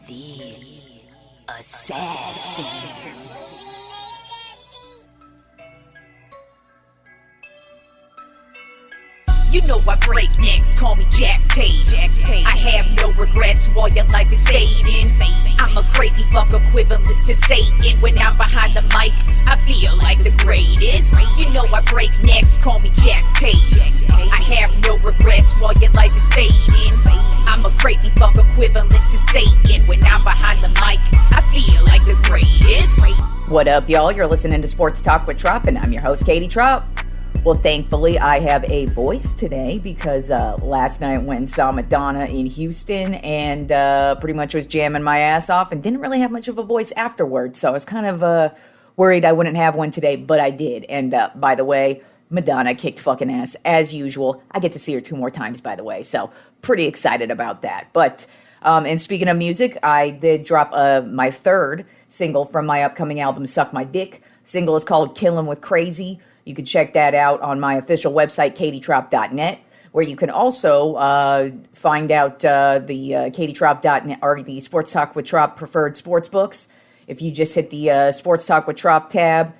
The assassin. You know I break necks, call me Jack Tate. I have no regrets while your life is fading. I'm a crazy fuck equivalent to Satan. When I'm behind the mic, I feel like the greatest. You know I break necks, call me Jack Tate. I have no regrets while your life is fading. I'm a crazy fuck equivalent to Satan. When I'm behind the mic, I feel like the greatest. What up, y'all? You're listening to Sports Talk with Tropp, and I'm your host, Katie Tropp. Well, thankfully, I have a voice today because last night went and saw Madonna in Houston and pretty much was jamming my ass off and didn't really have much of a voice afterwards. So I was kind of worried I wouldn't have one today, but I did. And by the way, Madonna kicked fucking ass as usual. I get to see her 2 more times, by the way. So pretty excited about that. But and speaking of music, I did drop my 3rd single from my upcoming album, Suck My Dick. Single is called Killin' With Crazy. You can check that out on my official website, katietropp.net, where you can also find out the katietropp.net or the Sports Talk with Tropp preferred sports books. If you just hit the Sports Talk with Tropp tab,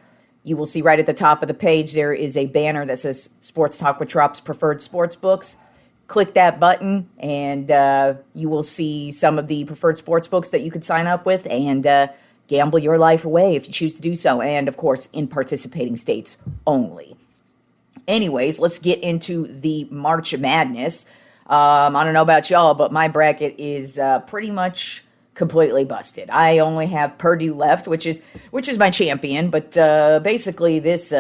you will see right at the top of the page there is a banner that says Sports Talk with Tropp's preferred sports books. Click that button, and you will see some of the preferred sports books that you could sign up with and gamble your life away if you choose to do so, and of course in participating states only. Anyways, let's get into the March Madness. I don't know about y'all, but my bracket is pretty much completely busted. I only have Purdue left, which is my champion, but basically this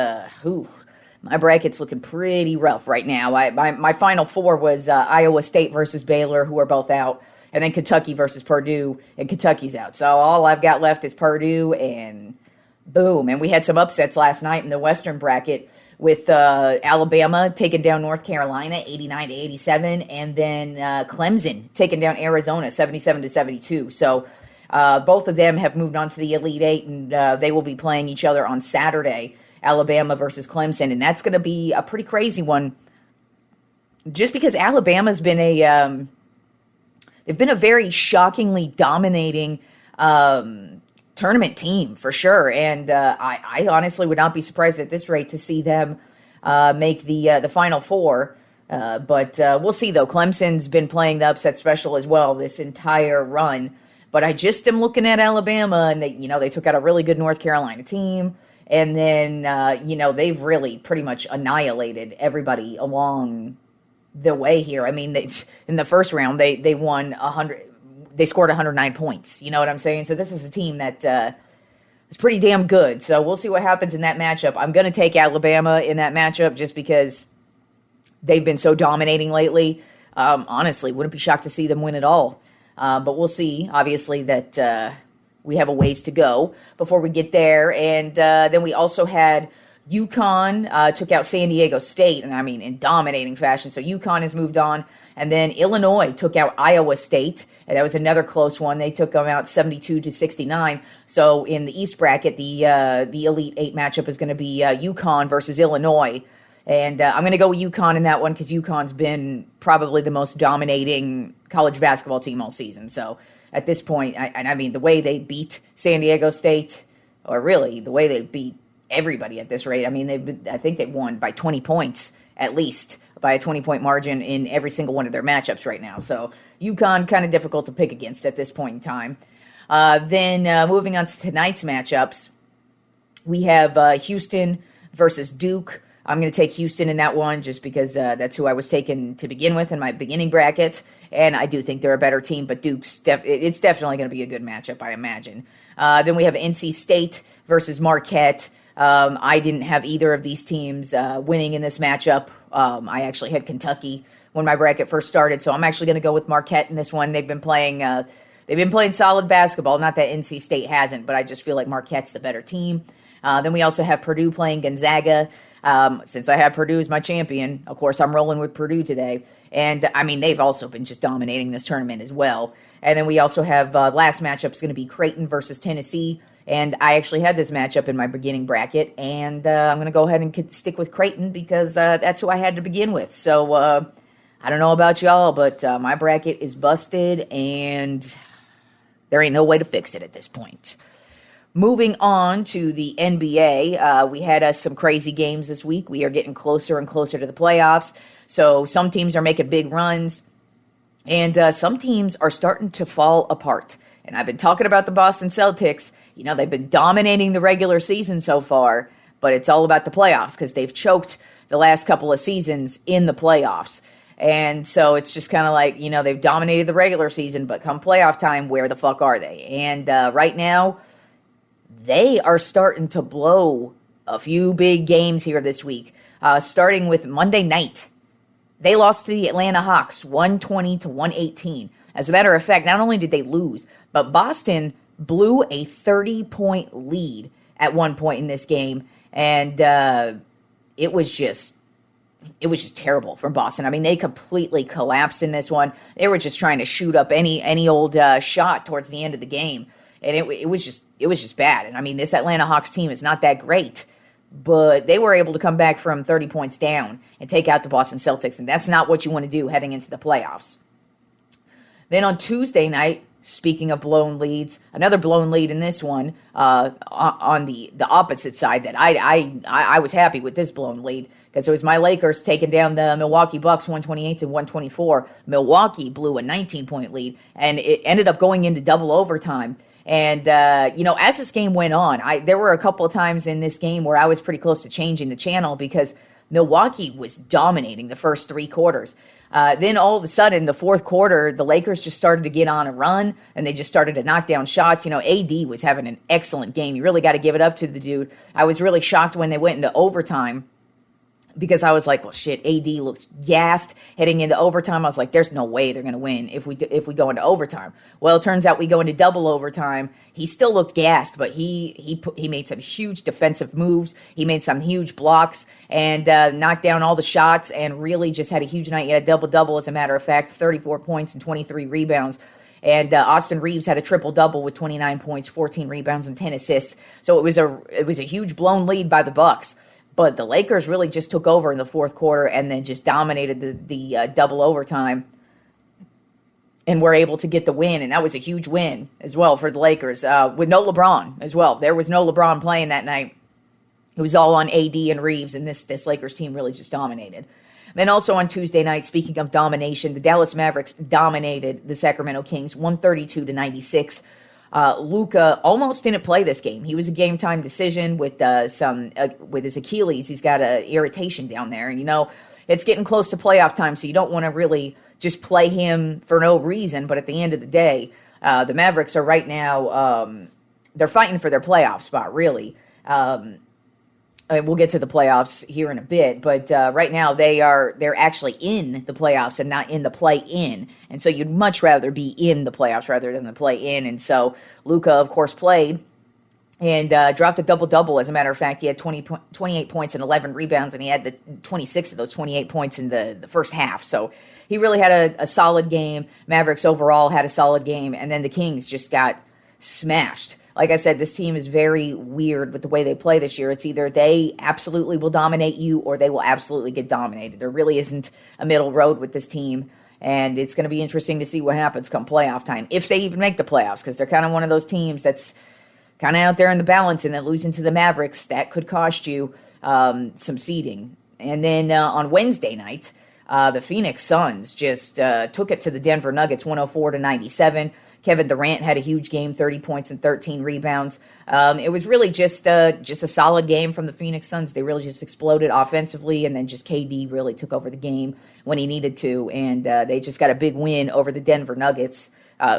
my bracket's looking pretty rough right now. My final 4 was Iowa State versus Baylor, who are both out. And then Kentucky versus Purdue, and Kentucky's out. So all I've got left is Purdue, and boom. And we had some upsets last night in the Western bracket with Alabama taking down North Carolina 89-87, and then Clemson taking down Arizona 77-72. So both of them have moved on to the Elite Eight, and they will be playing each other on Saturday, Alabama versus Clemson. And that's going to be a pretty crazy one, just because Alabama's been they've been a very shockingly dominating tournament team, for sure. And I honestly would not be surprised at this rate to see them make the Final Four. But we'll see, though. Clemson's been playing the upset special as well this entire run. But I just am looking at Alabama, and they took out a really good North Carolina team. And then, they've really pretty much annihilated everybody along the way here. I mean, in the first round, they won 100. They scored 109 points. You know what I'm saying? So this is a team that is pretty damn good. So we'll see what happens in that matchup. I'm going to take Alabama in that matchup just because they've been so dominating lately. Honestly, wouldn't be shocked to see them win at all. But we'll see. Obviously, that we have a ways to go before we get there. And then we also had UConn took out San Diego State, and I mean in dominating fashion. So UConn has moved on, and then Illinois took out Iowa State, and that was another close one. They took them out 72-69. So in the East bracket, the Elite Eight matchup is going to be UConn versus Illinois, and I'm going to go with UConn in that one because UConn's been probably the most dominating college basketball team all season. So at this point, I mean the way they beat San Diego State, or really the way they beat everybody at this rate. I mean, I think they've won by 20 points, at least by a 20-point margin in every single one of their matchups right now. So UConn kind of difficult to pick against at this point in time. Then moving on to tonight's matchups, we have Houston versus Duke. I'm going to take Houston in that one just because that's who I was taking to begin with in my beginning bracket. And I do think they're a better team, but Duke's it's definitely going to be a good matchup, I imagine. Then we have NC State versus Marquette. I didn't have either of these teams winning in this matchup. I actually had Kentucky when my bracket first started, so I'm actually going to go with Marquette in this one. They've been playing solid basketball. Not that NC State hasn't, but I just feel like Marquette's the better team. Then we also have Purdue playing Gonzaga. Since I have Purdue as my champion, of course, I'm rolling with Purdue today. And, I mean, they've also been just dominating this tournament as well. And then we also have last matchup is going to be Creighton versus Tennessee. And I actually had this matchup in my beginning bracket. And I'm going to go ahead and stick with Creighton because that's who I had to begin with. So I don't know about y'all, but my bracket is busted. And There ain't no way to fix it at this point. Moving on to the NBA, we had some crazy games this week. We are getting closer and closer to the playoffs. So some teams are making big runs, and some teams are starting to fall apart. And I've been talking about the Boston Celtics. You know, they've been dominating the regular season so far, but it's all about the playoffs because they've choked the last couple of seasons in the playoffs. And so it's just kind of like, you know, they've dominated the regular season, but come playoff time, where the fuck are they? And right now, they are starting to blow a few big games here this week, starting with Monday night. They lost to the Atlanta Hawks 120-118. As a matter of fact, not only did they lose, but Boston blew a 30-point lead at one point in this game, and it was just terrible from Boston. I mean, they completely collapsed in this one. They were just trying to shoot up any old shot towards the end of the game, and it was just bad. And I mean, this Atlanta Hawks team is not that great, but they were able to come back from 30 points down and take out the Boston Celtics, and that's not what you want to do heading into the playoffs. Then on Tuesday night, speaking of blown leads, another blown lead in this one on the opposite side. That I was happy with this blown lead because it was my Lakers taking down the Milwaukee Bucks 128-124. Milwaukee blew a 19-point lead, and it ended up going into double overtime. And, you know, as this game went on, there were a couple of times in this game where I was pretty close to changing the channel because Milwaukee was dominating the first three quarters. Then all of a sudden, the fourth quarter, the Lakers just started to get on a run, and they just started to knock down shots. You know, AD was having an excellent game. You really got to give it up to the dude. I was really shocked when they went into overtime, because I was like, well, shit, AD looks gassed heading into overtime. I was like, there's no way they're going to win if we go into overtime. Well, it turns out we go into double overtime. He still looked gassed, but he made some huge defensive moves. He made some huge blocks and knocked down all the shots and really just had a huge night. He had a double-double, as a matter of fact, 34 points and 23 rebounds. And Austin Reeves had a triple-double with 29 points, 14 rebounds, and 10 assists. So it was a huge blown lead by the Bucks. But the Lakers really just took over in the fourth quarter and then just dominated the double overtime and were able to get the win. And that was a huge win as well for the Lakers with no LeBron as well. There was no LeBron playing that night. It was all on AD and Reeves, and this Lakers team really just dominated. Then also on Tuesday night, speaking of domination, the Dallas Mavericks dominated the Sacramento Kings 132-96. Luka almost didn't play this game. He was a game time decision with his Achilles. He's got an irritation down there, and you know it's getting close to playoff time, so you don't want to really just play him for no reason. But at the end of the day, the Mavericks are right now they're fighting for their playoff spot, really. We'll get to the playoffs here in a bit, but right now they're actually in the playoffs and not in the play-in, and so you'd much rather be in the playoffs rather than the play-in. And so Luka, of course, played and dropped a double-double. As a matter of fact, he had 28 points and 11 rebounds, and he had the 26 of those 28 points in the first half. So he really had a solid game. Mavericks overall had a solid game, and then the Kings just got smashed. Like I said, this team is very weird with the way they play this year. It's either they absolutely will dominate you or they will absolutely get dominated. There really isn't a middle road with this team, and it's going to be interesting to see what happens come playoff time, if they even make the playoffs, because they're kind of one of those teams that's kind of out there in the balance, and then losing to the Mavericks, that could cost you some seeding. And then on Wednesday night, the Phoenix Suns just took it to the Denver Nuggets 104-97. Kevin Durant had a huge game, 30 points and 13 rebounds. It was really just a solid game from the Phoenix Suns. They really just exploded offensively, and then just KD really took over the game when he needed to, and they just got a big win over the Denver Nuggets,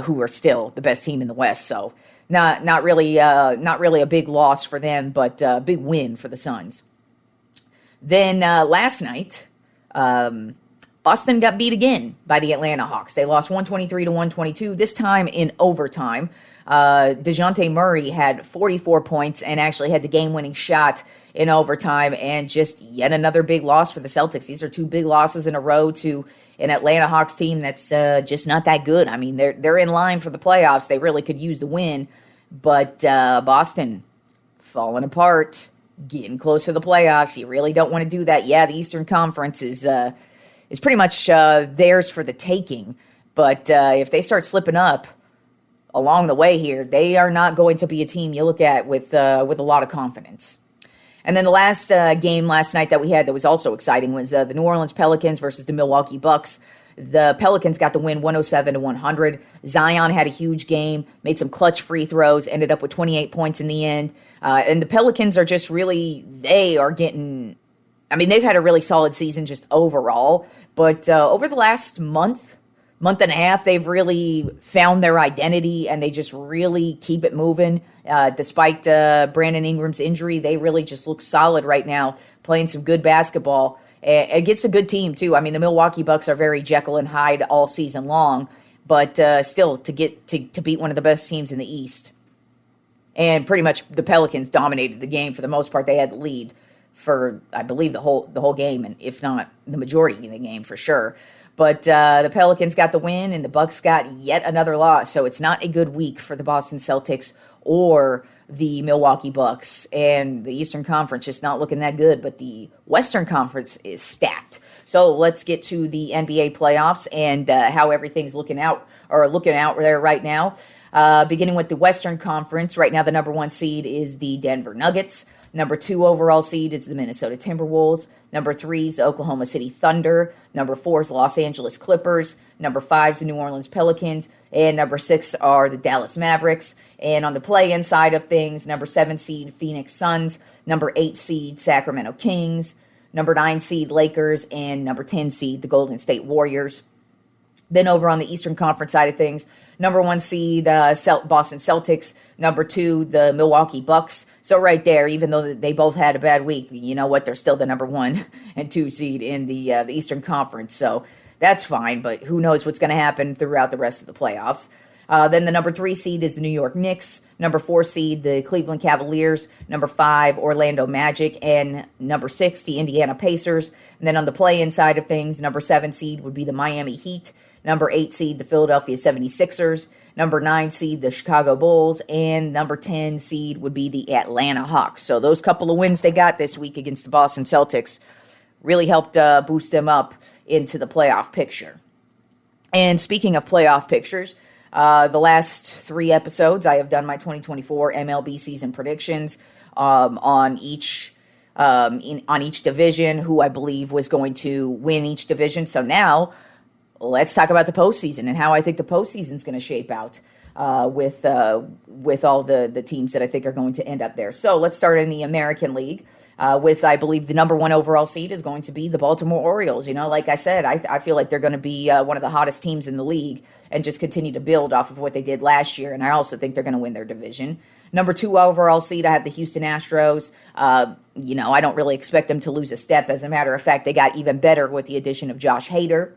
who are still the best team in the West. So not really a big loss for them, but a big win for the Suns. Then last night, Boston got beat again by the Atlanta Hawks. They lost 123-122, this time in overtime. DeJounte Murray had 44 points and actually had the game-winning shot in overtime, and just yet another big loss for the Celtics. These are two big losses in a row to an Atlanta Hawks team that's just not that good. I mean, they're in line for the playoffs. They really could use the win, but Boston falling apart, getting close to the playoffs. You really don't want to do that. Yeah, the Eastern Conference is pretty much theirs for the taking. But if they start slipping up, along the way here, they are not going to be a team you look at with a lot of confidence. And then the last game last night that we had that was also exciting was the New Orleans Pelicans versus the Milwaukee Bucks. The Pelicans got the win 107-100. Zion had a huge game, made some clutch free throws, ended up with 28 points in the end. And the Pelicans are just really, they've had a really solid season just overall. But over the last month and a half, they've really found their identity and they just really keep it moving. Despite Brandon Ingram's injury, they really just look solid right now, playing some good basketball. Against a good team, too. I mean, the Milwaukee Bucks are very Jekyll and Hyde all season long, but still, to beat one of the best teams in the East. And pretty much the Pelicans dominated the game for the most part. They had the lead for, I believe, the whole game, and if not the majority of the game for sure. But the Pelicans got the win, and the Bucks got yet another loss. So it's not a good week for the Boston Celtics or the Milwaukee Bucks. And the Eastern Conference just not looking that good, but the Western Conference is stacked. So let's get to the NBA playoffs and how everything's looking out there right now. Beginning with the Western Conference, right now the number 1 seed is the Denver Nuggets. Number 2 overall seed is the Minnesota Timberwolves. Number 3 is the Oklahoma City Thunder. Number 4 is Los Angeles Clippers. Number 5 is the New Orleans Pelicans. And number 6 are the Dallas Mavericks. And on the play-in side of things, number 7 seed Phoenix Suns. Number 8 seed Sacramento Kings. Number 9 seed Lakers. And number 10 seed the Golden State Warriors. Then over on the Eastern Conference side of things, number 1 seed Boston Celtics, number 2 the Milwaukee Bucks. So right there, even though they both had a bad week, you know what? They're still the number 1 and 2 seed in the Eastern Conference. So that's fine, but who knows what's going to happen throughout the rest of the playoffs. Then the number 3 seed is the New York Knicks. Number 4 seed, the Cleveland Cavaliers. Number 5, Orlando Magic. And number 6, the Indiana Pacers. And then on the play-in side of things, number 7 seed would be the Miami Heat. Number 8 seed, the Philadelphia 76ers. Number 9 seed, the Chicago Bulls. And number 10 seed would be the Atlanta Hawks. So those couple of wins they got this week against the Boston Celtics really helped boost them up into the playoff picture. And speaking of playoff pictures, the last 3 episodes, I have done my 2024 MLB season predictions on each division, who I believe was going to win each division. So now let's talk about the postseason and how I think the postseason is going to shape out with all the teams that I think are going to end up there. So let's start in the American League. With, I believe, the number 1 overall seed is going to be the Baltimore Orioles. You know, like I said, I feel like they're going to be one of the hottest teams in the league and just continue to build off of what they did last year. And I also think they're going to win their division. Number 2 overall seed, I have the Houston Astros. I don't really expect them to lose a step. As a matter of fact, they got even better with the addition of Josh Hader.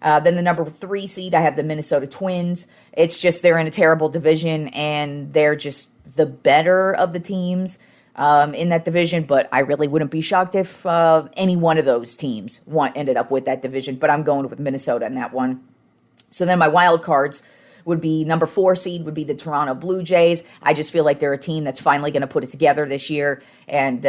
Then the number 3 seed, I have the Minnesota Twins. It's just they're in a terrible division, and they're just the better of the teams in that division, but I really wouldn't be shocked if any one of those teams ended up with that division, but I'm going with Minnesota in that one. So then my wild cards would be number 4 seed would be the Toronto Blue Jays. I just feel like they're a team that's finally going to put it together this year and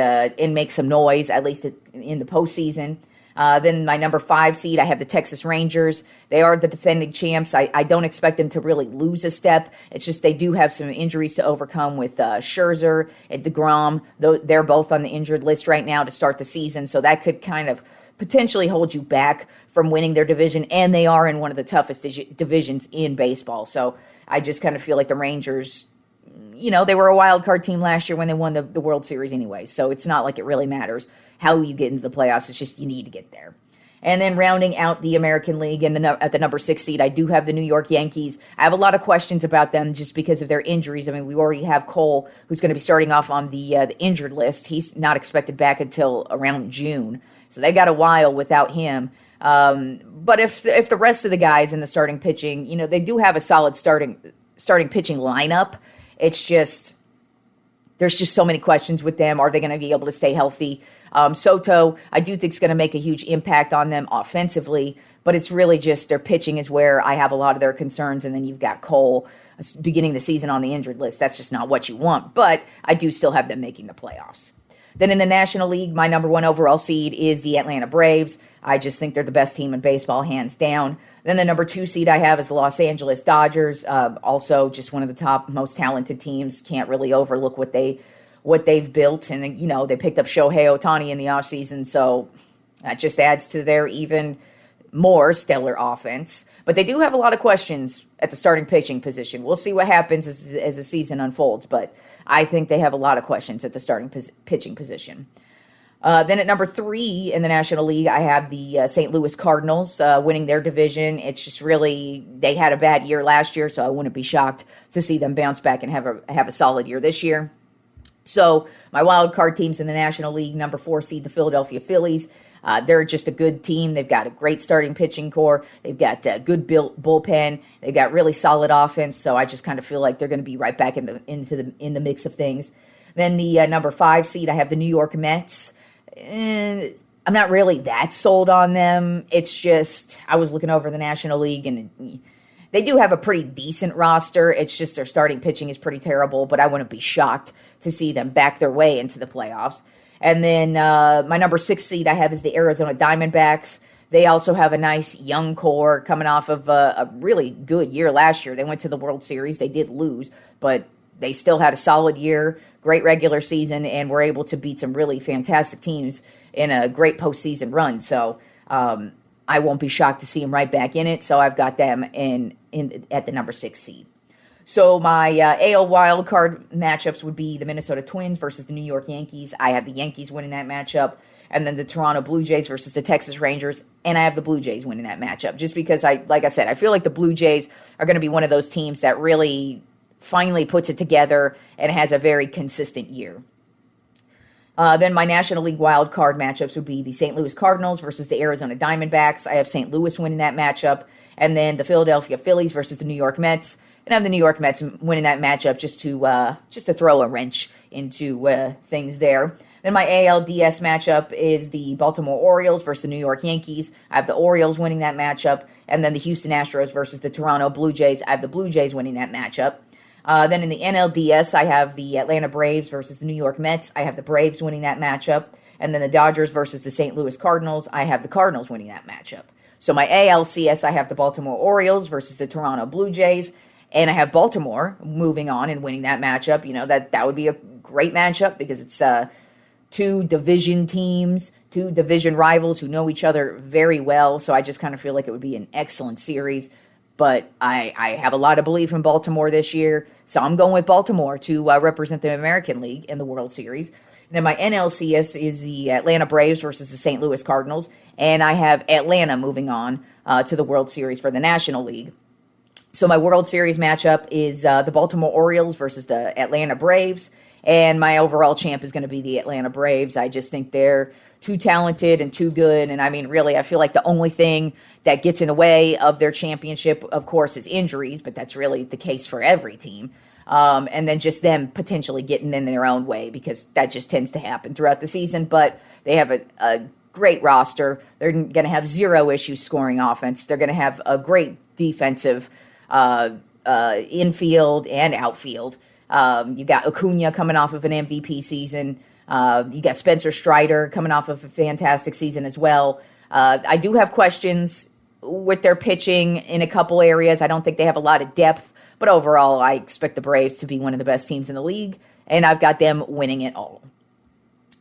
make some noise, at least in the postseason. Then my number 5 seed, I have the Texas Rangers. They are the defending champs. I don't expect them to really lose a step. It's just they do have some injuries to overcome with Scherzer and DeGrom. They're both on the injured list right now to start the season, so that could kind of potentially hold you back from winning their division, and they are in one of the toughest divisions in baseball. So I just kind of feel like the Rangers, they were a wild card team last year when they won the World Series anyway, so it's not like it really matters how you get into the playoffs. It's just you need to get there. And then rounding out the American League at the number 6 seed, I do have the New York Yankees. I have a lot of questions about them just because of their injuries. I mean, we already have Cole, who's going to be starting off on the injured list. He's not expected back until around June. So they got a while without him. But if the rest of the guys in the starting pitching, they do have a solid starting pitching lineup. It's just there's just so many questions with them. Are they going to be able to stay healthy? Soto, I do think is going to make a huge impact on them offensively, but it's really just their pitching is where I have a lot of their concerns. And then you've got Cole beginning the season on the injured list. That's just not what you want, but I do still have them making the playoffs. Then in the National League, my number one overall seed is the Atlanta Braves. I just think they're the best team in baseball, hands down. Then the number 2 seed I have is the Los Angeles Dodgers. Also, just one of the top, most talented teams. Can't really overlook what they've built. And, they picked up Shohei Ohtani in the offseason, so that just adds to their even more stellar offense. But they do have a lot of questions at the starting pitching position. We'll see what happens as the season unfolds, but I think they have a lot of questions at the starting pitching position. Then at number 3 in the National League, I have the St. Louis Cardinals winning their division. It's just really, they had a bad year last year, so I wouldn't be shocked to see them bounce back and have a solid year this year. So my wild card teams in the National League, number 4 seed, the Philadelphia Phillies. They're just a good team. They've got a great starting pitching core. They've got a good built bullpen. They've got really solid offense. So I just kind of feel like they're going to be right back in the mix of things. Then the number 5 seed, I have the New York Mets. And I'm not really that sold on them. It's just, I was looking over the National League and they do have a pretty decent roster. It's just their starting pitching is pretty terrible, but I wouldn't be shocked to see them back their way into the playoffs. And then my number 6 seed I have is the Arizona Diamondbacks. They also have a nice young core coming off of a really good year last year. They went to the World Series. They did lose, but they still had a solid year, great regular season, and were able to beat some really fantastic teams in a great postseason run. So I won't be shocked to see them right back in it. So I've got them at the number 6 seed. So my AL wildcard matchups would be the Minnesota Twins versus the New York Yankees. I have the Yankees winning that matchup. And then the Toronto Blue Jays versus the Texas Rangers. And I have the Blue Jays winning that matchup. Just because, like I said, I feel like the Blue Jays are going to be one of those teams that really finally puts it together and has a very consistent year. Then my National League wild card matchups would be the St. Louis Cardinals versus the Arizona Diamondbacks. I have St. Louis winning that matchup. And then the Philadelphia Phillies versus the New York Mets. And I have the New York Mets winning that matchup just to throw a wrench into things there. Then my ALDS matchup is the Baltimore Orioles versus the New York Yankees. I have the Orioles winning that matchup. And then the Houston Astros versus the Toronto Blue Jays. I have the Blue Jays winning that matchup. Then in the NLDS, I have the Atlanta Braves versus the New York Mets. I have the Braves winning that matchup. And then the Dodgers versus the St. Louis Cardinals. I have the Cardinals winning that matchup. So my ALCS, I have the Baltimore Orioles versus the Toronto Blue Jays. And I have Baltimore moving on and winning that matchup. That would be a great matchup because it's two division teams, two division rivals who know each other very well. So I just kind of feel like it would be an excellent series. But I have a lot of belief in Baltimore this year. So I'm going with Baltimore to represent the American League in the World Series. And then my NLCS is the Atlanta Braves versus the St. Louis Cardinals. And I have Atlanta moving on to the World Series for the National League. So my World Series matchup is the Baltimore Orioles versus the Atlanta Braves. And my overall champ is going to be the Atlanta Braves. I just think they're too talented and too good. And I mean, really, I feel like the only thing that gets in the way of their championship, of course, is injuries. But that's really the case for every team. And then just them potentially getting in their own way because that just tends to happen throughout the season. But they have a great roster. They're going to have zero issues scoring offense. They're going to have a great defensive infield and outfield. You got Acuna coming off of an MVP season. You got Spencer Strider coming off of a fantastic season as well. I do have questions with their pitching in a couple areas. I don't think they have a lot of depth, but overall, I expect the Braves to be one of the best teams in the league, and I've got them winning it all.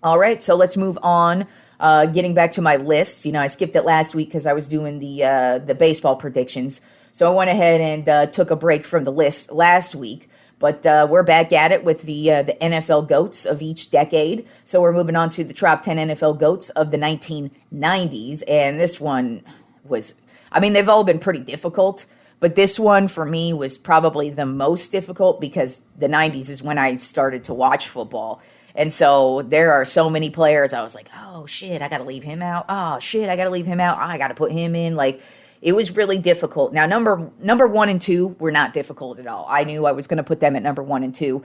All right, so let's move on. Getting back to my list, I skipped it last week because I was doing the baseball predictions. So I went ahead and took a break from the list last week. But we're back at it with the NFL GOATs of each decade. So we're moving on to the top 10 NFL GOATs of the 1990s. And this one they've all been pretty difficult. But this one, for me, was probably the most difficult because the 90s is when I started to watch football. And so there are so many players. I was like, oh, shit, I got to leave him out. Oh, shit, I got to leave him out. I got to put him in. Like, it was really difficult. Now, number 1 and 2 were not difficult at all. I knew I was going to put them at number 1 and 2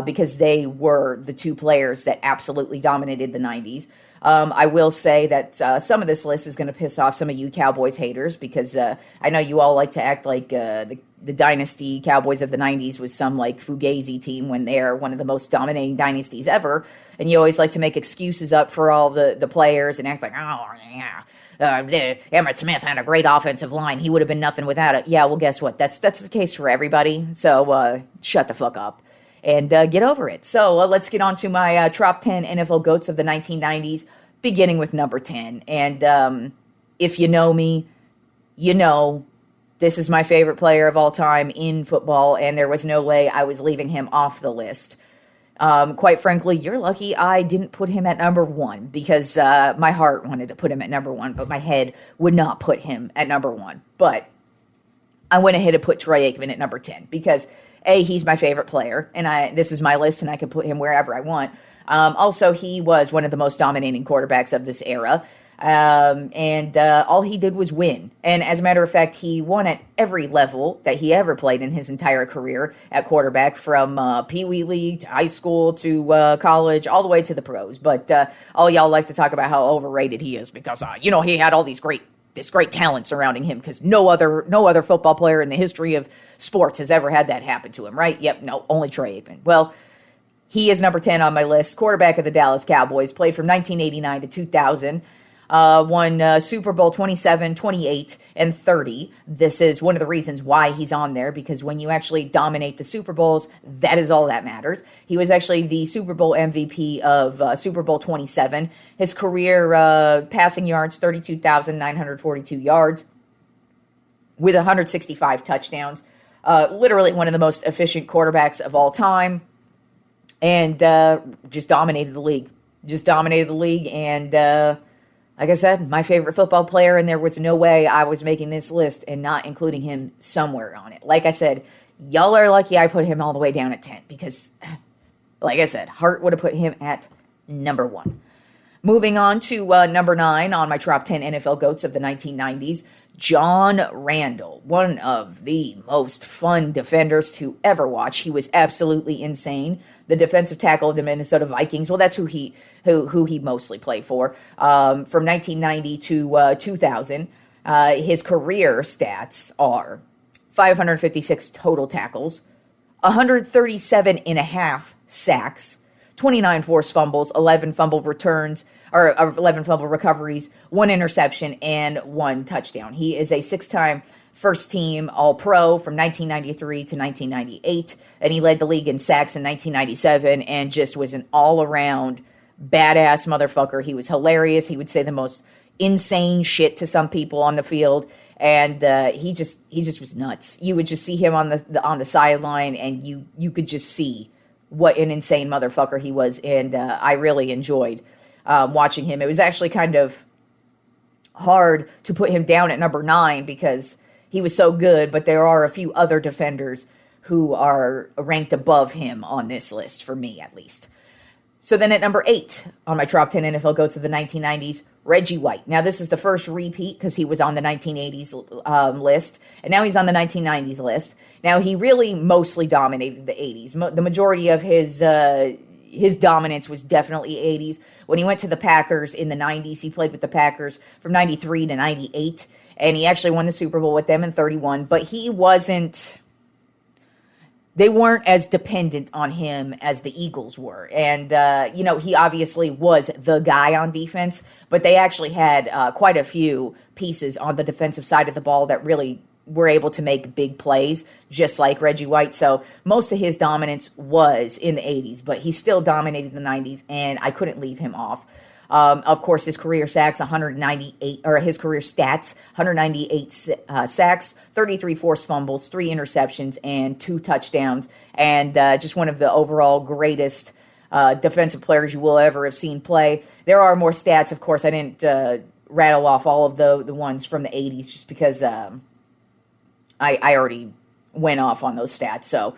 because they were the two players that absolutely dominated the 90s. I will say that some of this list is going to piss off some of you Cowboys haters because I know you all like to act like the dynasty Cowboys of the 90s was some like Fugazi team when they're one of the most dominating dynasties ever. And you always like to make excuses up for all the players and act like, oh, yeah, Emmitt Smith had a great offensive line. He would have been nothing without it. Yeah, well, guess what? That's the case for everybody. So shut the fuck up and get over it. So let's get on to my top 10 NFL GOATs of the 1990s, beginning with number 10. And if you know me, you know this is my favorite player of all time in football, and there was no way I was leaving him off the list. Quite frankly, you're lucky I didn't put him at number 1 because my heart wanted to put him at number 1, but my head would not put him at number 1. But I went ahead and put Troy Aikman at number 10 because, A, he's my favorite player, and this is my list, and I can put him wherever I want. Also, he was one of the most dominating quarterbacks of this era. And all he did was win. And as a matter of fact, he won at every level that he ever played in his entire career at quarterback, from Pee Wee League to high school to college, all the way to the pros. But all y'all like to talk about how overrated he is because, he had all this great talent surrounding him because no other football player in the history of sports has ever had that happen to him, right? Yep, no, only Troy Aikman. Well, he is number 10 on my list, quarterback of the Dallas Cowboys, played from 1989 to 2000. Won Super Bowl 27, 28, and 30. This is one of the reasons why he's on there, because when you actually dominate the Super Bowls, that is all that matters. He was actually the Super Bowl MVP of Super Bowl 27. His career passing yards, 32,942 yards with 165 touchdowns. Literally one of the most efficient quarterbacks of all time, and just dominated the league. And like I said, my favorite football player, and there was no way I was making this list and not including him somewhere on it. Like I said, y'all are lucky I put him all the way down at 10 because, like I said, Hart would have put him at number 1. Moving on to number 9 on my top 10 NFL GOATs of the 1990s, John Randall, one of the most fun defenders to ever watch. He was absolutely insane. The defensive tackle of the Minnesota Vikings. Well, that's who he mostly played for. From 1990 to 2000, his career stats are 556 total tackles, 137 and a half sacks, 29 forced fumbles, 11 fumble returns, or 11 fumble recoveries, 1 interception, and 1 touchdown. He is a 6-time first-team All-Pro from 1993 to 1998, and he led the league in sacks in 1997 and just was an all-around badass motherfucker. He was hilarious. He would say the most insane shit to some people on the field, and he just was nuts. You would just see him on the sideline, and you could just see what an insane motherfucker he was, and I really enjoyed watching him. It was actually kind of hard to put him down at number 9 because he was so good, but there are a few other defenders who are ranked above him on this list, for me at least. So then at number 8 on my top 10 NFL GOATs of the 1990s, Reggie White. Now this is the first repeat because he was on the 1980s list, and now he's on the 1990s list. Now he really mostly dominated the 80s. The majority of his dominance was definitely 80s. When he went to the Packers in the 90s, he played with the Packers from 93 to 98, and he actually won the Super Bowl with them in 31, but they weren't as dependent on him as the Eagles were. And, he obviously was the guy on defense, but they actually had quite a few pieces on the defensive side of the ball that really were able to make big plays, just like Reggie White. So most of his dominance was in the 80s, but he still dominated the 90s, and I couldn't leave him off. Of course, his career stats, 198 sacks, 33 forced fumbles, 3 interceptions, and 2 touchdowns, and just one of the overall greatest defensive players you will ever have seen play. There are more stats, of course. I didn't rattle off all of the ones from the 80s just because I already went off on those stats. So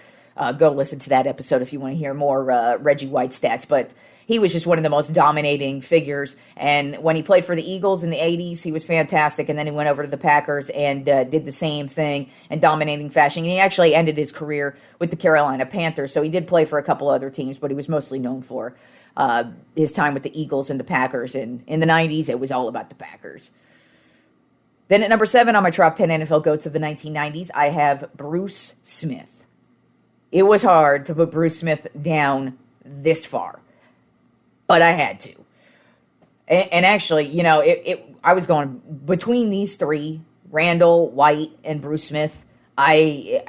Go listen to that episode if you want to hear more Reggie White stats. But he was just one of the most dominating figures. And when he played for the Eagles in the 80s, he was fantastic. And then he went over to the Packers and did the same thing in dominating fashion. And he actually ended his career with the Carolina Panthers. So he did play for a couple other teams, but he was mostly known for his time with the Eagles and the Packers. And in the 90s, it was all about the Packers. Then at number 7 on my Tropp 10 NFL GOATs of the 1990s, I have Bruce Smith. It was hard to put Bruce Smith down this far, but I had to. And actually, you know, I was going between these three, Randall, White, and Bruce Smith. I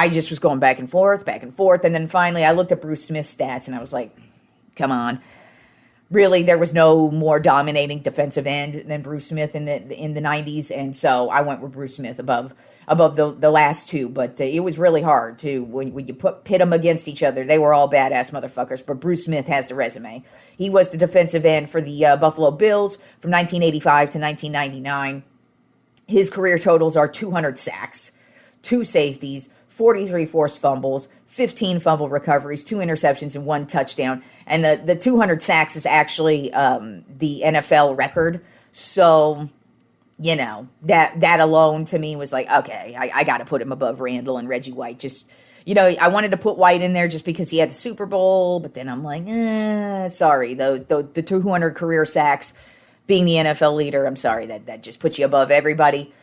just was going back and forth. And then finally I looked at Bruce Smith's stats and I was like, come on. Really, there was no more dominating defensive end than Bruce Smith in the 90s, and so I went with Bruce Smith above the last two. But it was really hard to when you pit them against each other. They were all badass motherfuckers, but Bruce Smith has the resume. He was the defensive end for the Buffalo Bills from 1985 to 1999. His career totals are 200 sacks, 2 safeties, 43 forced fumbles, 15 fumble recoveries, 2 interceptions, and 1 touchdown. And the 200 sacks is actually the NFL record. So, you know, that alone to me was like, okay, I got to put him above Randall and Reggie White. Just, you know, I wanted to put White in there just because he had the Super Bowl, but then I'm like, sorry, the 200 career sacks being the NFL leader, I'm sorry, that just puts you above everybody.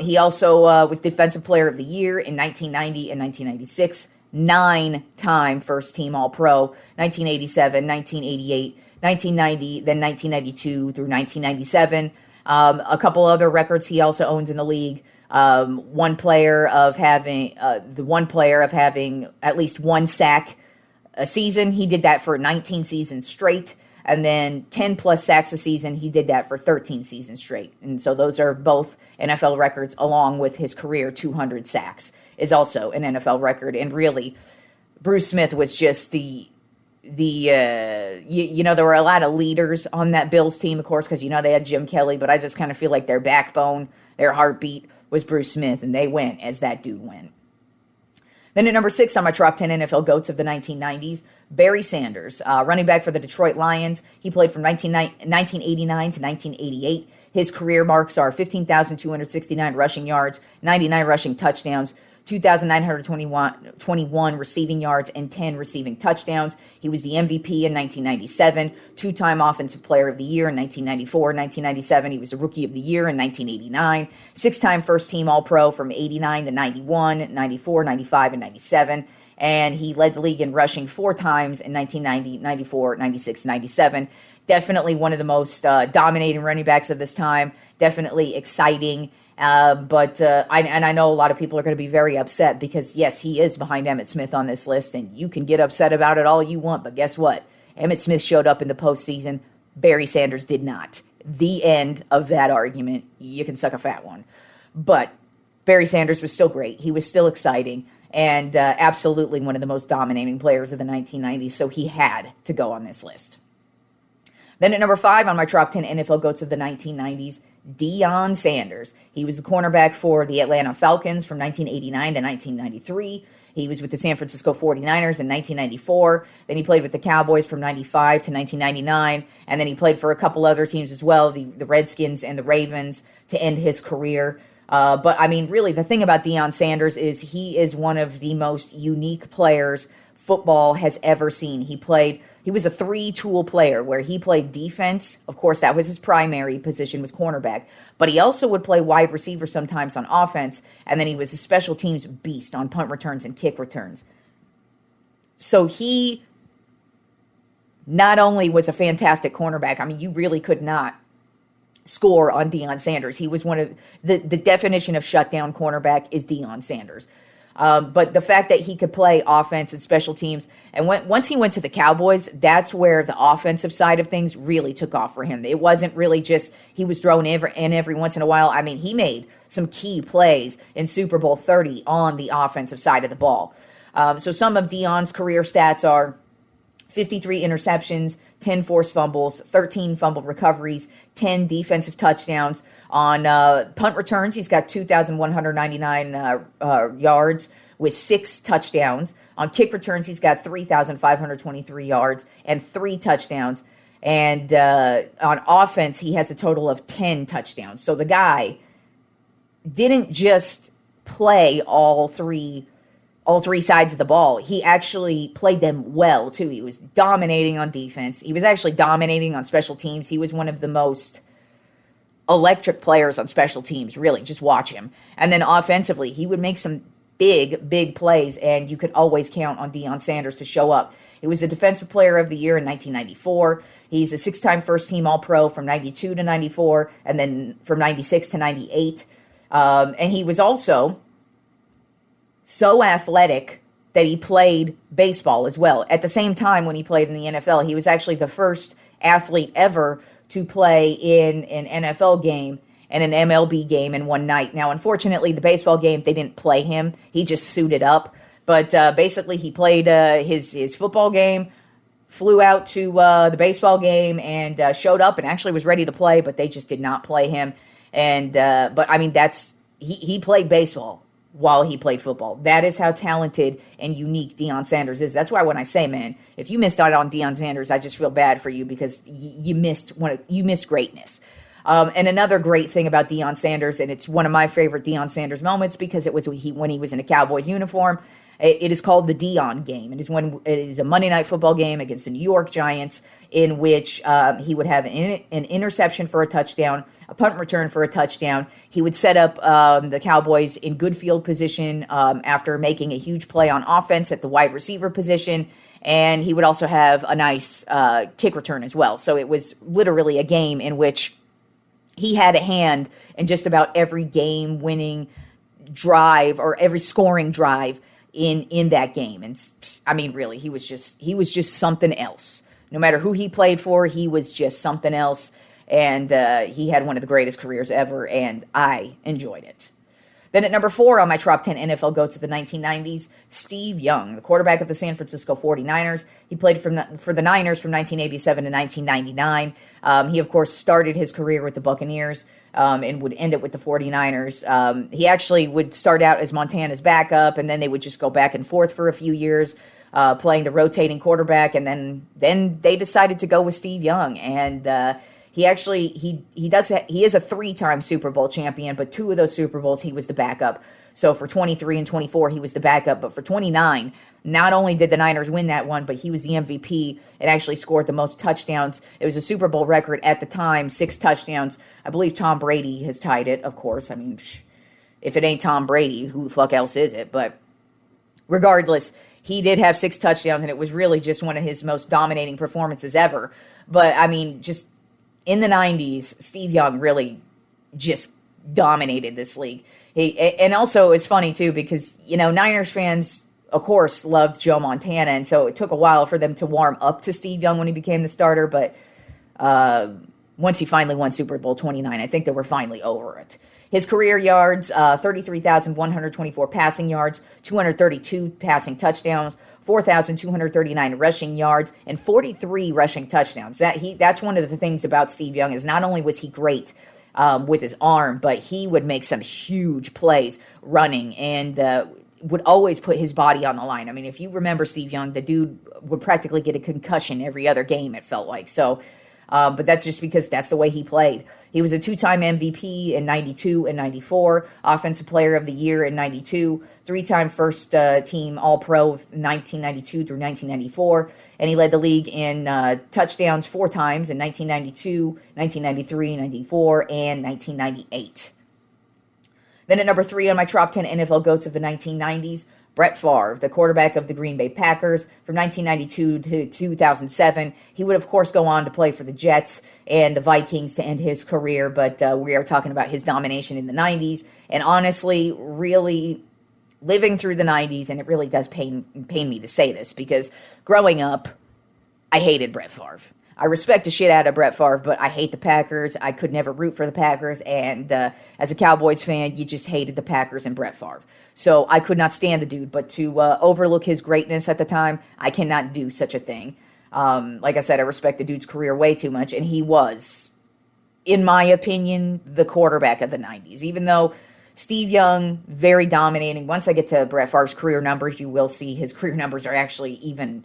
He also was Defensive Player of the Year in 1990 and 1996, 9-time first-team All-Pro, 1987, 1988, 1990, then 1992 through 1997. A couple other records he also owns in the league. One player of having at least 1 sack a season. He did that for 19 seasons straight. And then 10 plus sacks a season, he did that for 13 seasons straight. And so those are both NFL records, along with his career 200 sacks is also an NFL record. And really, Bruce Smith was just you know, there were a lot of leaders on that Bills team, of course, because, you know, they had Jim Kelly, but I just kind of feel like their backbone, their heartbeat was Bruce Smith, and they went as that dude went. Then at number 6 on my Tropp 10 NFL GOATs of the 1990s, Barry Sanders, running back for the Detroit Lions. He played from 1989 to 1988. His career marks are 15,269 rushing yards, 99 rushing touchdowns, 2,921 receiving yards, and 10 receiving touchdowns. He was the MVP in 1997, 2-time Offensive Player of the Year in 1994 and 1997. He was a Rookie of the Year in 1989, 6-time First-Team All-Pro from 89 to 91, 94, 95, and 97. And he led the league in rushing 4 times in 1990, 94, 96, 97. Definitely one of the most dominating running backs of this time. Definitely exciting. But I know a lot of people are going to be very upset because, yes, he is behind Emmitt Smith on this list, and you can get upset about it all you want, but guess what? Emmitt Smith showed up in the postseason. Barry Sanders did not. The end of that argument. You can suck a fat one. But Barry Sanders was still great. He was still exciting, and absolutely one of the most dominating players of the 1990s, so he had to go on this list. Then at number 5 on my Tropp 10 NFL GOATs of the 1990s, Deion Sanders. He was the cornerback for the Atlanta Falcons from 1989 to 1993. He was with the San Francisco 49ers in 1994. Then he played with the Cowboys from 95 to 1999. And then he played for a couple other teams as well, the Redskins and the Ravens, to end his career. But, I mean, really, the thing about Deion Sanders is he is one of the most unique players football has ever seen. He was a 3-tool player where he played defense. Of course, that was his primary position, was cornerback. But he also would play wide receiver sometimes on offense. And then he was a special teams beast on punt returns and kick returns. So he not only was a fantastic cornerback, I mean, you really could not score on Deion Sanders. He was one of the definition of shutdown cornerback is Deion Sanders. But the fact that he could play offense and special teams, and once he went to the Cowboys, that's where the offensive side of things really took off for him. It wasn't really just he was thrown in every once in a while. I mean, he made some key plays in Super Bowl 30 on the offensive side of the ball. So some of Deion's career stats are 53 interceptions, 10 forced fumbles, 13 fumbled recoveries, 10 defensive touchdowns. On punt returns, he's got 2,199 yards with 6 touchdowns. On kick returns, he's got 3,523 yards and 3 touchdowns. And on offense, he has a total of 10 touchdowns. So the guy didn't just play all three sides of the ball. He actually played them well, too. He was dominating on defense. He was actually dominating on special teams. He was one of the most electric players on special teams, really. Just watch him. And then offensively, he would make some big plays, and you could always count on Deion Sanders to show up. He was the Defensive Player of the Year in 1994. He's a 6-time first-team All-Pro from 92 to 94, and then from 96 to 98. And he was also so athletic that he played baseball as well. At the same time, when he played in the NFL, he was actually the first athlete ever to play in an NFL game and an MLB game in one night. Now, unfortunately, the baseball game, they didn't play him. He just suited up. But basically, he played his football game, flew out to the baseball game, and showed up and actually was ready to play, but they just did not play him. And but I mean, he played baseball while he played football. That is how talented and unique Deion Sanders is. That's why when I say, man, if you missed out on Deion Sanders, I just feel bad for you because you missed greatness. And another great thing about Deion Sanders, and it's one of my favorite Deion Sanders moments because it was when he was in a Cowboys uniform. It is called the Deion game. It is a Monday Night Football game against the New York Giants in which he would have an interception for a touchdown, a punt return for a touchdown. He would set up the Cowboys in good field position after making a huge play on offense at the wide receiver position, and he would also have a nice kick return as well. So it was literally a game in which he had a hand in just about every game-winning drive or every scoring drive in that game. And I mean, really, he was just something else. No matter who he played for, he was just something else. And he had one of the greatest careers ever, and I enjoyed it. Then at number 4 on my Tropp 10 NFL GOATs of the 1990s, Steve Young, the quarterback of the San Francisco 49ers. He played for the Niners from 1987 to 1999. He, of course, started his career with the Buccaneers and would end it with the 49ers. He actually would start out as Montana's backup, and then they would just go back and forth for a few years, playing the rotating quarterback, and then they decided to go with Steve Young. And he actually he is a 3-time Super Bowl champion, but 2 of those Super Bowls he was the backup. So for 23 and 24 he was the backup, but for 29, not only did the Niners win that one, but he was the MVP and actually scored the most touchdowns. It was a Super Bowl record at the time, 6 touchdowns. I believe Tom Brady has tied it, of course. I mean, if it ain't Tom Brady, who the fuck else is it? But regardless, he did have 6 touchdowns, and it was really just one of his most dominating performances ever. But I mean, just in the 90s, Steve Young really just dominated this league. And also, it's funny, too, because, Niners fans, of course, loved Joe Montana, and so it took a while for them to warm up to Steve Young when he became the starter, but once he finally won Super Bowl 29, I think they were finally over it. His career yards, 33,124 passing yards, 232 passing touchdowns, 4,239 rushing yards, and 43 rushing touchdowns. That's one of the things about Steve Young is not only was he great with his arm, but he would make some huge plays running and would always put his body on the line. I mean, if you remember Steve Young, the dude would practically get a concussion every other game, it felt like. So, but that's just because that's the way he played. He was a 2-time MVP in 92 and 94, Offensive Player of the Year in 92, 3-time first team All-Pro 1992 through 1994, and he led the league in touchdowns 4 times in 1992, 1993, 94, and 1998. Then at number 3 on my Tropp 10 NFL GOATs of the 1990s, Brett Favre, the quarterback of the Green Bay Packers from 1992 to 2007. He would, of course, go on to play for the Jets and the Vikings to end his career, but we are talking about his domination in the 90s. And honestly, really living through the 90s, and it really does pain me to say this, because growing up, I hated Brett Favre. I respect the shit out of Brett Favre, but I hate the Packers. I could never root for the Packers, and as a Cowboys fan, you just hated the Packers and Brett Favre. So I could not stand the dude, but to overlook his greatness at the time, I cannot do such a thing. Like I said, I respect the dude's career way too much, and he was, in my opinion, the quarterback of the 90s. Even though Steve Young, very dominating. Once I get to Brett Favre's career numbers, you will see his career numbers are actually even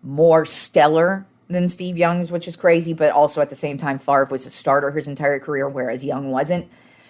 more stellar than Steve Young's, which is crazy, but also at the same time, Favre was a starter his entire career, whereas Young wasn't.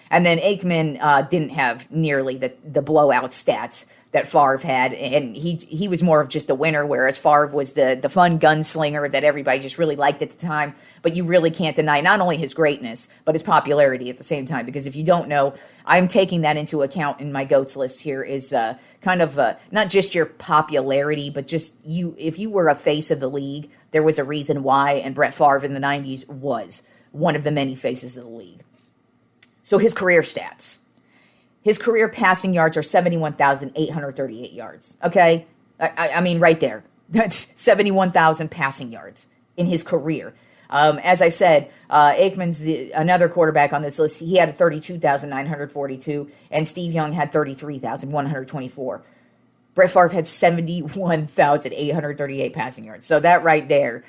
And then Aikman didn't have nearly the blowout stats that Favre had, and he was more of just a winner, whereas Favre was the fun gunslinger that everybody just really liked at the time. But you really can't deny not only his greatness, but his popularity at the same time. Because if you don't know, I'm taking that into account in my GOATS list here is kind of not just your popularity, but just you. If you were a face of the league, there was a reason why, and Brett Favre in the 90s was one of the many faces of the league. So his career stats. His career passing yards are 71,838 yards. Okay? I mean, right there. That's 71,000 passing yards in his career. As I said, Aikman's another quarterback on this list. He had 32,942, and Steve Young had 33,124. Brett Favre had 71,838 passing yards. So that right there,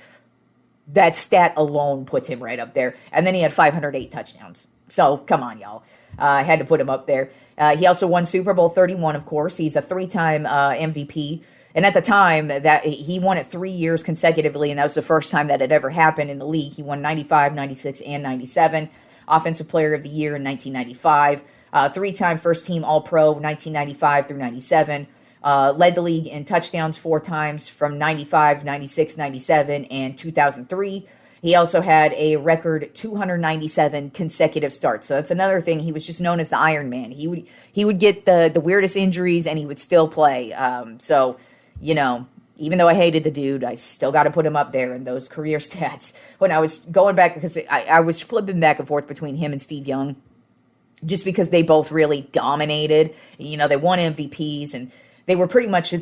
that stat alone puts him right up there. And then he had 508 touchdowns. So, come on, y'all. I had to put him up there. He also won Super Bowl 31, of course. He's a three-time MVP. And at the time, that he won it 3 years consecutively, and that was the first time that had ever happened in the league. He won 95, 96, and 97. Offensive Player of the Year in 1995. Three-time first-team All-Pro, 1995 through 97. Led the league in touchdowns 4 times from 95, 96, 97, and 2003. He also had a record 297 consecutive starts. So that's another thing. He was just known as the Iron Man. He would get the weirdest injuries, and he would still play. So, you know, even though I hated the dude, I still got to put him up there in those career stats. When I was going back, because I was flipping back and forth between him and Steve Young, just because they both really dominated. You know, they won MVPs, and they were pretty much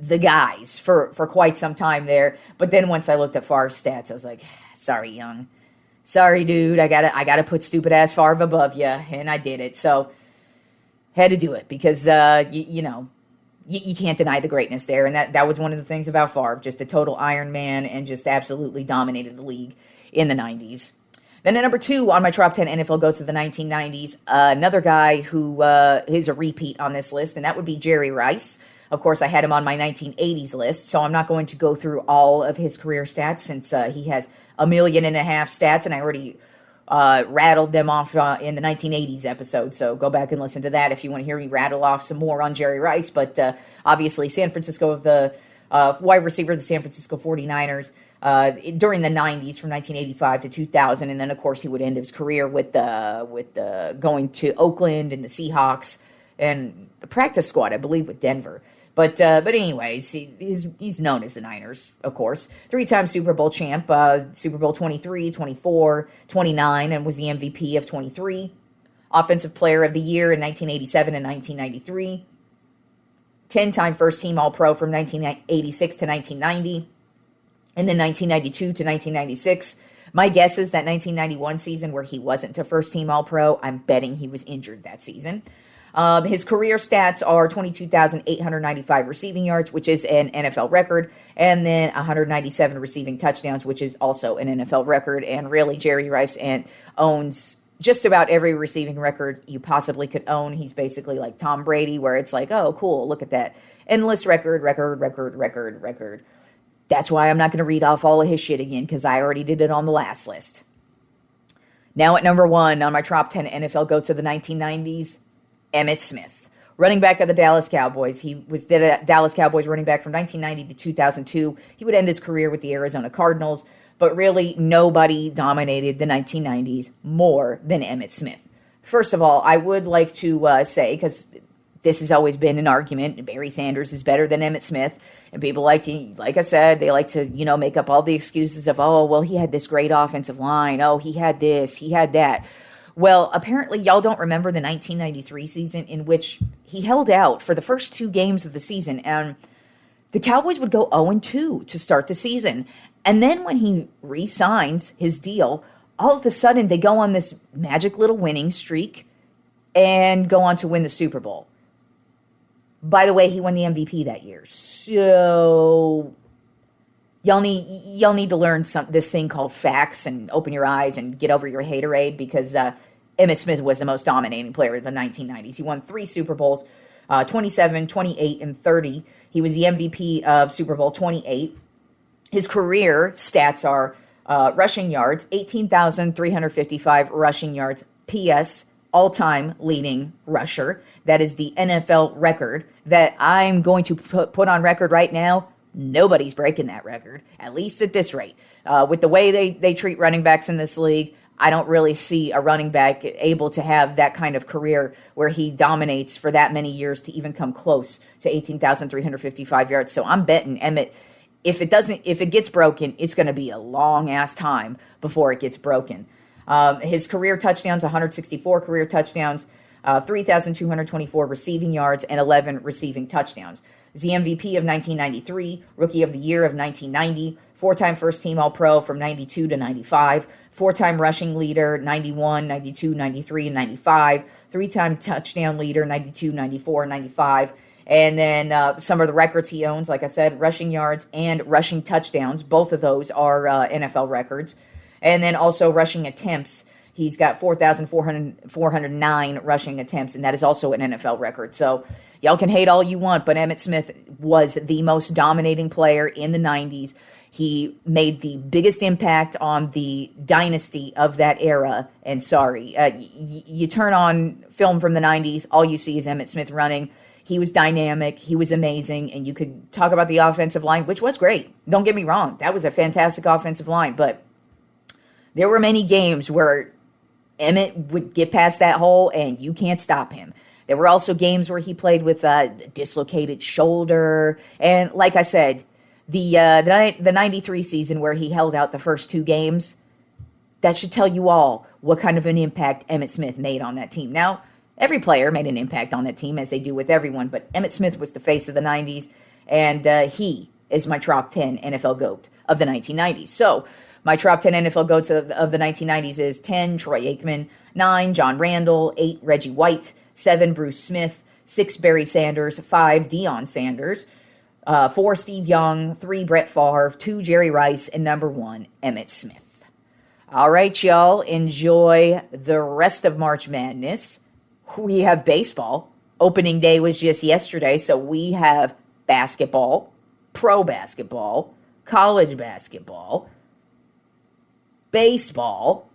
the guys for quite some time there. But then once I looked at Favre's stats, I was like, sorry, Young. Sorry, dude. I gotta put stupid ass Favre above you. And I did it. So had to do it because, you can't deny the greatness there. And that was one of the things about Favre, just a total Iron Man and just absolutely dominated the league in the 90s. Then at number 2 on my Tropp 10 NFL GOATs of the 1990s, another guy who is a repeat on this list, and that would be Jerry Rice. Of course, I had him on my 1980s list, so I'm not going to go through all of his career stats since he has 1.5 million stats, and I already rattled them off in the 1980s episode. So go back and listen to that if you want to hear me rattle off some more on Jerry Rice. But obviously, San Francisco, the wide receiver of the San Francisco 49ers during the 90s from 1985 to 2000. And then, of course, he would end his career with going to Oakland and the Seahawks and the practice squad, I believe, with Denver. But anyways, he's known as the Niners, of course. 3-time Super Bowl champ, Super Bowl 23, 24, 29, and was the MVP of 23. Offensive Player of the Year in 1987 and 1993. 10-time first-team All-Pro from 1986 to 1990. And then 1992 to 1996. My guess is that 1991 season where he wasn't a first-team All-Pro, I'm betting he was injured that season. His career stats are 22,895 receiving yards, which is an NFL record, and then 197 receiving touchdowns, which is also an NFL record. And really, Jerry Rice owns just about every receiving record you possibly could own. He's basically like Tom Brady, where it's like, oh, cool, look at that. Endless record. That's why I'm not going to read off all of his shit again, because I already did it on the last list. Now at number 1 on my Tropp 10 NFL GOATs of the 1990s, Emmitt Smith, running back of the Dallas Cowboys. He was the Dallas Cowboys running back from 1990 to 2002. He would end his career with the Arizona Cardinals, but really nobody dominated the 1990s more than Emmitt Smith. First of all, I would like to say, because this has always been an argument, Barry Sanders is better than Emmitt Smith, and people like I said, they like to, make up all the excuses of, oh, well, he had this great offensive line. Oh, he had this, he had that. Well, apparently y'all don't remember the 1993 season in which he held out for the first 2 games of the season, and the Cowboys would go 0-2 to start the season. And then when he re-signs his deal, all of a sudden they go on this magic little winning streak and go on to win the Super Bowl. By the way, he won the MVP that year. So y'all need to learn this thing called facts and open your eyes and get over your haterade, because Emmitt Smith was the most dominating player of the 1990s. He won 3 Super Bowls, 27, 28, and 30. He was the MVP of Super Bowl 28. His career stats are rushing yards, 18,355 rushing yards. P.S. all-time leading rusher. That is the NFL record that I'm going to put on record right now. Nobody's breaking that record, at least at this rate. With the way they treat running backs in this league, I don't really see a running back able to have that kind of career where he dominates for that many years to even come close to 18,355 yards. So I'm betting Emmitt, if it gets broken, it's going to be a long ass time before it gets broken. His career touchdowns, 164 career touchdowns, 3,224 receiving yards, and 11 receiving touchdowns. He's the MVP of 1993, Rookie of the Year of 1990, 4-time first-team All-Pro from 92 to 95, 4-time rushing leader, 91, 92, 93, and 95, 3-time touchdown leader, 92, 94, and 95. And then some of the records he owns, like I said, rushing yards and rushing touchdowns. Both of those are NFL records. And then also rushing attempts. He's got 4,409 rushing attempts, and that is also an NFL record. So y'all can hate all you want, but Emmitt Smith was the most dominating player in the 90s. He made the biggest impact on the dynasty of that era. And sorry, you turn on film from the 90s, all you see is Emmitt Smith running. He was dynamic. He was amazing. And you could talk about the offensive line, which was great. Don't get me wrong. That was a fantastic offensive line. But there were many games where Emmitt would get past that hole and you can't stop him. There were also games where he played with a dislocated shoulder. And like I said, the 93 season where he held out the first 2 games, that should tell you all what kind of an impact Emmitt Smith made on that team. Now, every player made an impact on that team, as they do with everyone, but Emmitt Smith was the face of the 90s, and he is my top 10 NFL GOAT of the 1990s. So, my top 10 NFL GOATs of the 1990s is 10, Troy Aikman, 9, John Randall, 8, Reggie White, 7, Bruce Smith, 6, Barry Sanders, 5, Deion Sanders, 4, Steve Young, 3, Brett Favre, 2, Jerry Rice, and number 1, Emmitt Smith. All right, y'all, enjoy the rest of March Madness. We have baseball. Opening day was just yesterday, so we have basketball, pro basketball, college basketball, baseball,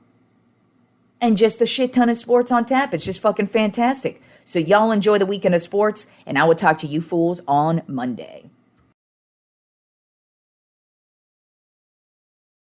and just a shit ton of sports on tap. It's just fucking fantastic. So y'all enjoy the weekend of sports, and I will talk to you fools on Monday.